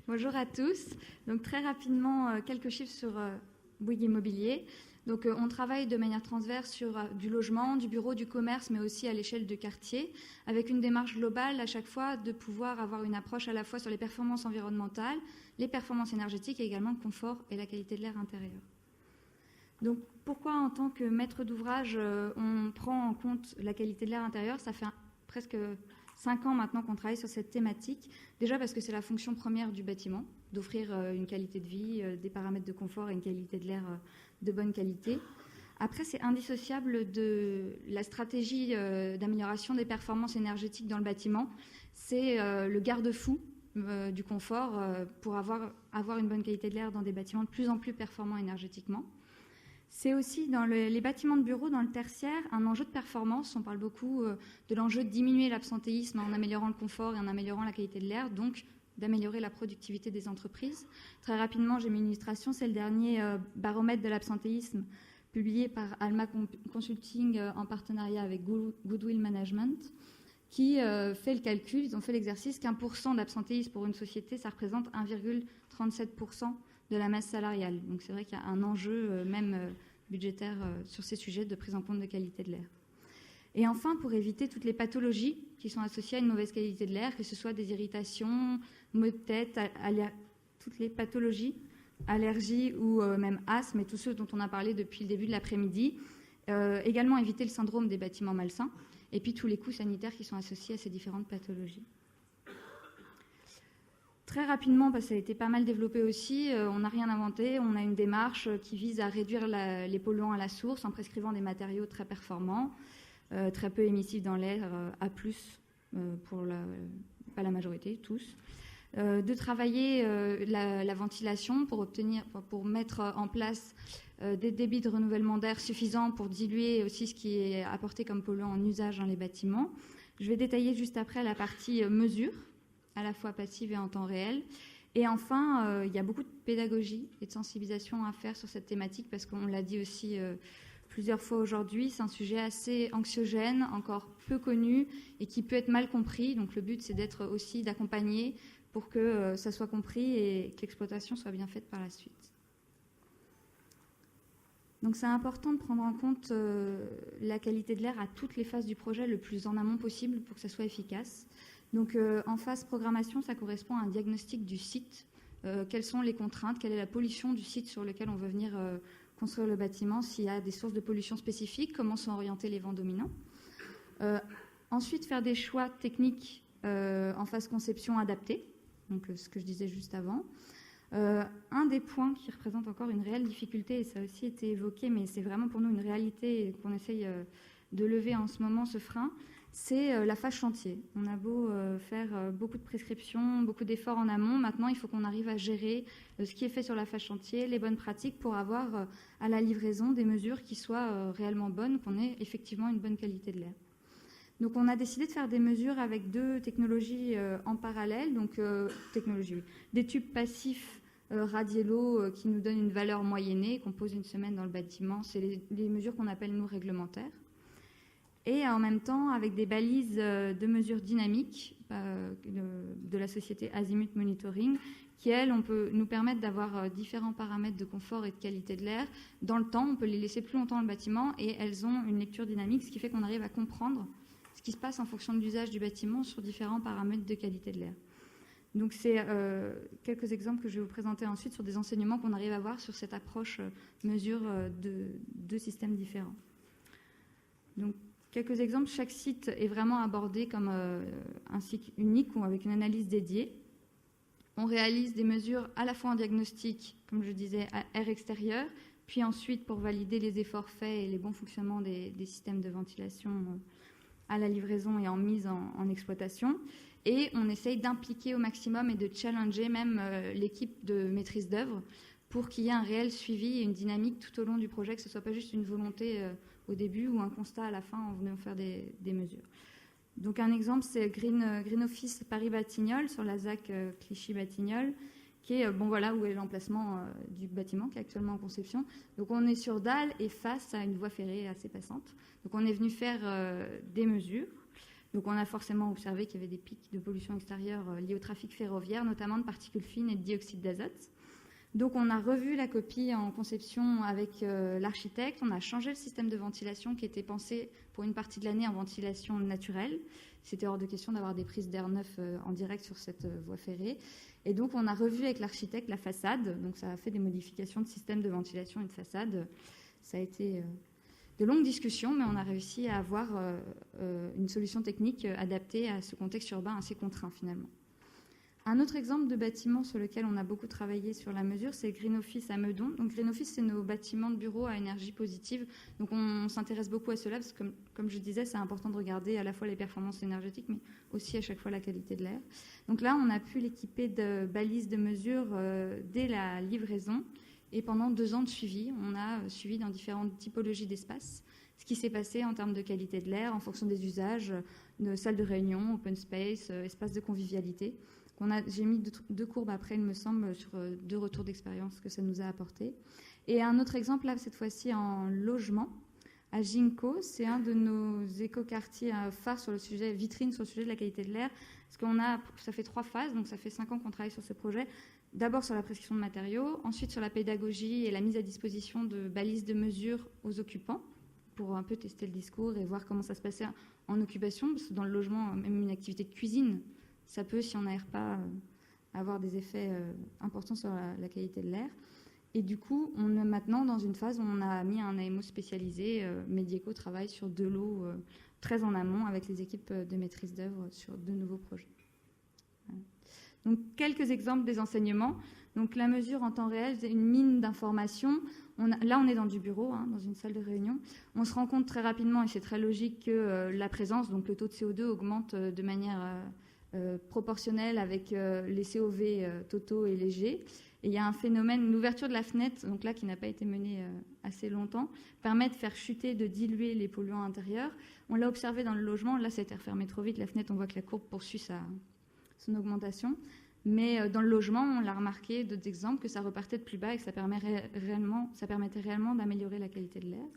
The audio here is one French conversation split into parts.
Bonjour à tous. Donc très rapidement, quelques chiffres sur Bouygues Immobilier. Donc on travaille de manière transverse sur du logement, du bureau, du commerce, mais aussi à l'échelle de quartier, avec une démarche globale à chaque fois de pouvoir avoir une approche à la fois sur les performances environnementales, les performances énergétiques et également le confort et la qualité de l'air intérieur. Donc pourquoi en tant que maître d'ouvrage on prend en compte la qualité de l'air intérieur? Ça fait presque 5 ans maintenant qu'on travaille sur cette thématique. Déjà parce que c'est la fonction première du bâtiment, d'offrir une qualité de vie, des paramètres de confort et une qualité de l'air de bonne qualité. Après, c'est indissociable de la stratégie d'amélioration des performances énergétiques dans le bâtiment. C'est le garde-fou du confort pour avoir une bonne qualité de l'air dans des bâtiments de plus en plus performants énergétiquement. C'est aussi dans les bâtiments de bureaux, dans le tertiaire, un enjeu de performance. On parle beaucoup de l'enjeu de diminuer l'absentéisme en améliorant le confort et en améliorant la qualité de l'air, donc d'améliorer la productivité des entreprises. Très rapidement, j'ai mis une illustration, c'est le dernier baromètre de l'absentéisme publié par Alma Consulting en partenariat avec Goodwill Management, qui fait le calcul, ils ont fait l'exercice qu'1% d'absentéisme pour une société, ça représente 1,37% de la masse salariale. Donc c'est vrai qu'il y a un enjeu même budgétaire sur ces sujets de prise en compte de qualité de l'air. Et enfin, pour éviter toutes les pathologies qui sont associées à une mauvaise qualité de l'air, que ce soit des irritations, maux de tête, toutes les pathologies, allergies ou même asthme et tous ceux dont on a parlé depuis le début de l'après-midi, également éviter le syndrome des bâtiments malsains et puis tous les coûts sanitaires qui sont associés à ces différentes pathologies. Très rapidement, parce que ça a été pas mal développé aussi, on n'a rien inventé, on a une démarche qui vise à réduire les polluants à la source en prescrivant des matériaux très performants, très peu émissifs dans l'air, A+, pour pas la majorité, tous. De travailler la ventilation pour mettre en place des débits de renouvellement d'air suffisants pour diluer aussi ce qui est apporté comme polluant en usage dans les bâtiments. Je vais détailler juste après la partie mesure, à la fois passive et en temps réel. Et enfin, il y a beaucoup de pédagogie et de sensibilisation à faire sur cette thématique parce qu'on l'a dit aussi plusieurs fois aujourd'hui, c'est un sujet assez anxiogène, encore peu connu et qui peut être mal compris. Donc le but, c'est d'être aussi d'accompagner pour que ça soit compris et que l'exploitation soit bien faite par la suite. Donc c'est important de prendre en compte la qualité de l'air à toutes les phases du projet le plus en amont possible pour que ça soit efficace. Donc en phase programmation, ça correspond à un diagnostic du site. Quelles sont les contraintes, quelle est la pollution du site sur lequel on veut venir construire le bâtiment, s'il y a des sources de pollution spécifiques, comment sont orientés les vents dominants. Ensuite, faire des choix techniques en phase conception adaptée, donc ce que je disais juste avant. Un des points qui représente encore une réelle difficulté, et ça a aussi été évoqué, mais c'est vraiment pour nous une réalité qu'on essaye de lever en ce moment, ce frein, c'est la phase chantier. On a beau faire beaucoup de prescriptions, beaucoup d'efforts en amont. Maintenant, il faut qu'on arrive à gérer ce qui est fait sur la phase chantier, les bonnes pratiques pour avoir à la livraison des mesures qui soient réellement bonnes, qu'on ait effectivement une bonne qualité de l'air. Donc, on a décidé de faire des mesures avec 2 technologies en parallèle. Donc, des tubes passifs radiello qui nous donnent une valeur moyennée, qu'on pose une semaine dans le bâtiment. C'est les mesures qu'on appelle, nous, réglementaires. Et en même temps avec des balises de mesures dynamiques de la société Azimut Monitoring qui, elles, nous permettent d'avoir différents paramètres de confort et de qualité de l'air. Dans le temps, on peut les laisser plus longtemps dans le bâtiment et elles ont une lecture dynamique, ce qui fait qu'on arrive à comprendre ce qui se passe en fonction de l'usage du bâtiment sur différents paramètres de qualité de l'air. Donc c'est quelques exemples que je vais vous présenter ensuite sur des enseignements qu'on arrive à avoir sur cette approche mesure de systèmes différents. Donc, quelques exemples, chaque site est vraiment abordé comme un site unique ou avec une analyse dédiée. On réalise des mesures à la fois en diagnostic, comme je disais, à air extérieur, puis ensuite pour valider les efforts faits et les bons fonctionnements des systèmes de ventilation à la livraison et en mise en exploitation. Et on essaye d'impliquer au maximum et de challenger même l'équipe de maîtrise d'œuvre pour qu'il y ait un réel suivi et une dynamique tout au long du projet, que ce ne soit pas juste une volonté au début ou un constat à la fin en venant faire des mesures. Donc un exemple, c'est Green Office Paris-Batignolles sur la ZAC Clichy-Batignolles, qui est où est l'emplacement du bâtiment qui est actuellement en conception. Donc on est sur dalle et face à une voie ferrée assez passante. Donc on est venu faire des mesures. Donc on a forcément observé qu'il y avait des pics de pollution extérieure liés au trafic ferroviaire, notamment de particules fines et de dioxyde d'azote. Donc on a revu la copie en conception avec l'architecte, on a changé le système de ventilation qui était pensé pour une partie de l'année en ventilation naturelle. C'était hors de question d'avoir des prises d'air neuf en direct sur cette voie ferrée. Et donc on a revu avec l'architecte la façade, donc ça a fait des modifications de système de ventilation et de façade. Ça a été de longues discussions, mais on a réussi à avoir une solution technique adaptée à ce contexte urbain assez contraint finalement. Un autre exemple de bâtiment sur lequel on a beaucoup travaillé sur la mesure, c'est Green Office à Meudon. Donc Green Office, c'est nos bâtiments de bureaux à énergie positive. Donc on s'intéresse beaucoup à cela parce que, comme je disais, c'est important de regarder à la fois les performances énergétiques, mais aussi à chaque fois la qualité de l'air. Donc là, on a pu l'équiper de balises de mesure dès la livraison. Et pendant 2 ans de suivi, on a suivi dans différentes typologies d'espaces ce qui s'est passé en termes de qualité de l'air en fonction des usages, de salles de réunion, open space, espaces de convivialité. J'ai mis 2 courbes après, il me semble, sur 2 retours d'expérience que ça nous a apporté. Et un autre exemple, là, cette fois-ci en logement, à Ginkgo, c'est un de nos écoquartiers phares sur le sujet, vitrine sur le sujet de la qualité de l'air. Parce ça fait 3 phases, donc ça fait 5 ans qu'on travaille sur ce projet. D'abord sur la prescription de matériaux, ensuite sur la pédagogie et la mise à disposition de balises de mesure aux occupants, pour un peu tester le discours et voir comment ça se passait en occupation, parce que dans le logement, même une activité de cuisine, ça peut, si on n'aère pas, avoir des effets importants sur la qualité de l'air. Et du coup, on est maintenant dans une phase où on a mis un AMO spécialisé. Medieco travaille sur de l'eau très en amont avec les équipes de maîtrise d'œuvre sur de nouveaux projets. Voilà. Donc, quelques exemples des enseignements. Donc, la mesure en temps réel, c'est une mine d'informations. Là, on est dans du bureau, dans une salle de réunion. On se rend compte très rapidement, et c'est très logique, que la présence, donc le taux de CO2 augmente de manière proportionnelle avec les COV totaux et légers. Et il y a un phénomène, l'ouverture de la fenêtre, donc là qui n'a pas été menée assez longtemps, permet de faire chuter, de diluer les polluants intérieurs. On l'a observé dans le logement, là ça a été refermé trop vite, la fenêtre, on voit que la courbe poursuit son augmentation. Mais dans le logement, on l'a remarqué, d'autres exemples, que ça repartait de plus bas et que ça permettait réellement d'améliorer la qualité de l'air.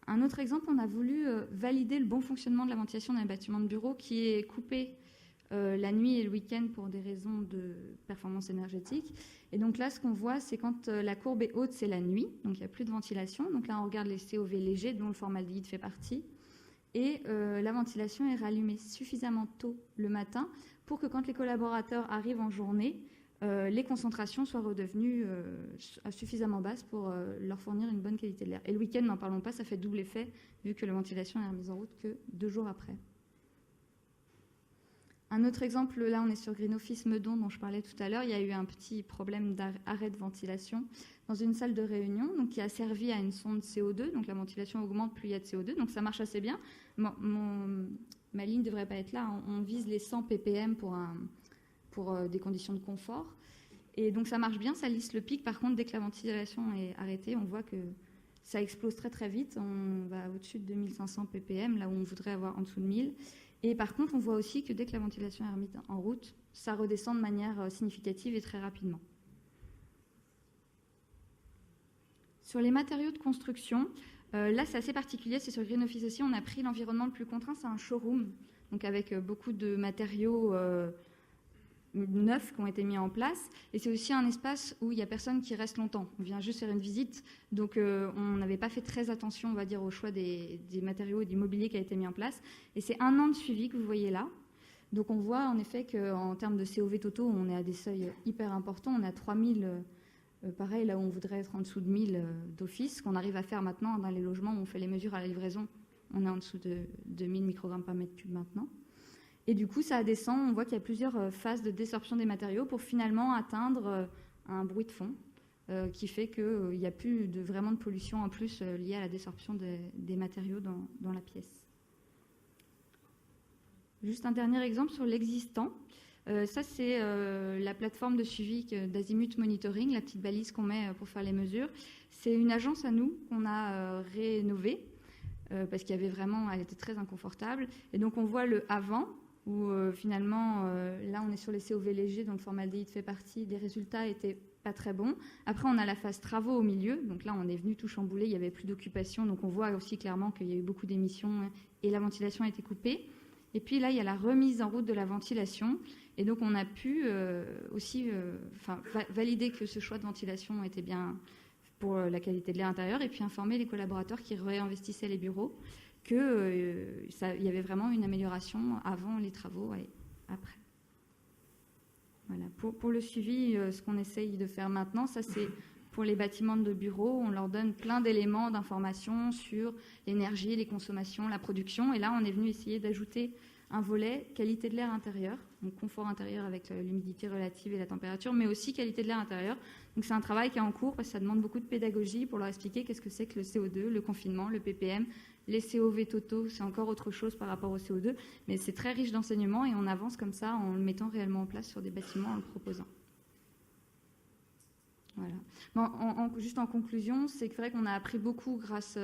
Un autre exemple, on a voulu valider le bon fonctionnement de la ventilation dans les bâtiments de bureau qui est coupé la nuit et le week-end pour des raisons de performance énergétique. Et donc là, ce qu'on voit, c'est quand la courbe est haute, c'est la nuit, donc il n'y a plus de ventilation. Donc là, on regarde les COV légers, dont le formaldéhyde fait partie. Et la ventilation est rallumée suffisamment tôt le matin pour que quand les collaborateurs arrivent en journée, les concentrations soient redevenues suffisamment basses pour leur fournir une bonne qualité de l'air. Et le week-end, n'en parlons pas, ça fait double effet, vu que la ventilation est remise en route que 2 jours après. Un autre exemple, là on est sur Green Office Meudon dont je parlais tout à l'heure, il y a eu un petit problème d'arrêt de ventilation dans une salle de réunion donc, qui a servi à une sonde CO2, donc la ventilation augmente plus il y a de CO2, donc ça marche assez bien. Ma ligne ne devrait pas être là, on vise les 100 ppm pour des conditions de confort. Et donc ça marche bien, ça lisse le pic. Par contre, dès que la ventilation est arrêtée, on voit que ça explose très très vite. On va au-dessus de 2500 ppm, là où on voudrait avoir en dessous de 1000. Et par contre, on voit aussi que dès que la ventilation est remise en route, ça redescend de manière significative et très rapidement. Sur les matériaux de construction, là c'est assez particulier, c'est sur Green Office aussi, on a pris l'environnement le plus contraint, c'est un showroom, donc avec beaucoup de matériaux neufs qui ont été mis en place. Et c'est aussi un espace où il n'y a personne qui reste longtemps. On vient juste faire une visite. Donc on n'avait pas fait très attention, on va dire, au choix des matériaux et du mobilier qui a été mis en place. Et c'est 1 an de suivi que vous voyez là. Donc on voit en effet qu'en termes de COV totaux, on est à des seuils hyper importants. On est à 3000, pareil, là où on voudrait être en dessous de 1000 d'office, qu'on arrive à faire maintenant dans les logements où on fait les mesures à la livraison. On est en dessous de 2000 microgrammes par mètre cube maintenant. Et du coup, ça descend, on voit qu'il y a plusieurs phases de désorption des matériaux pour finalement atteindre un bruit de fond qui fait qu'il n'y a plus vraiment de pollution en plus liée à la désorption des matériaux dans la pièce. Juste un dernier exemple sur l'existant. Ça, c'est la plateforme de suivi d'Azimut Monitoring, la petite balise qu'on met pour faire les mesures. C'est une agence à nous qu'on a rénovée parce qu'il y avait vraiment, elle était très inconfortable. Et donc, on voit le avant, où finalement, là, on est sur les COV légers, dont le formaldéhyde fait partie. Les résultats étaient pas très bons. Après, on a la phase travaux au milieu. Donc là, on est venu tout chambouler. Il n'y avait plus d'occupation. Donc, on voit aussi clairement qu'il y a eu beaucoup d'émissions et la ventilation a été coupée. Et puis là, il y a la remise en route de la ventilation. Et donc, on a pu valider que ce choix de ventilation était bien pour la qualité de l'air intérieur, et puis informer les collaborateurs qui réinvestissaient les bureaux qu'il y avait vraiment une amélioration avant les travaux et après. Voilà. Pour le suivi, ce qu'on essaye de faire maintenant, ça c'est pour les bâtiments de bureaux, on leur donne plein d'éléments d'information sur l'énergie, les consommations, la production, et là on est venu essayer d'ajouter un volet qualité de l'air intérieur, donc confort intérieur avec l'humidité relative et la température, mais aussi qualité de l'air intérieur. Donc c'est un travail qui est en cours parce que ça demande beaucoup de pédagogie pour leur expliquer qu'est-ce que c'est que le CO2, le confinement, le ppm, les COV totaux, c'est encore autre chose par rapport au CO2, mais c'est très riche d'enseignements et on avance comme ça en le mettant réellement en place sur des bâtiments, en le proposant. Voilà. Bon, juste en conclusion, c'est vrai qu'on a appris beaucoup grâce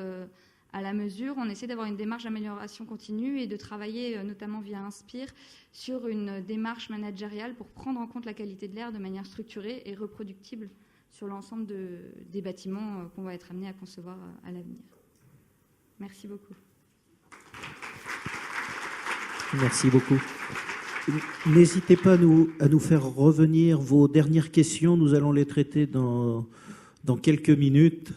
à la mesure. On essaie d'avoir une démarche d'amélioration continue et de travailler, notamment via Inspire, sur une démarche managériale pour prendre en compte la qualité de l'air de manière structurée et reproductible sur l'ensemble des bâtiments qu'on va être amené à concevoir à l'avenir. Merci beaucoup. Merci beaucoup. N'hésitez pas à nous faire revenir vos dernières questions. Nous allons les traiter dans quelques minutes.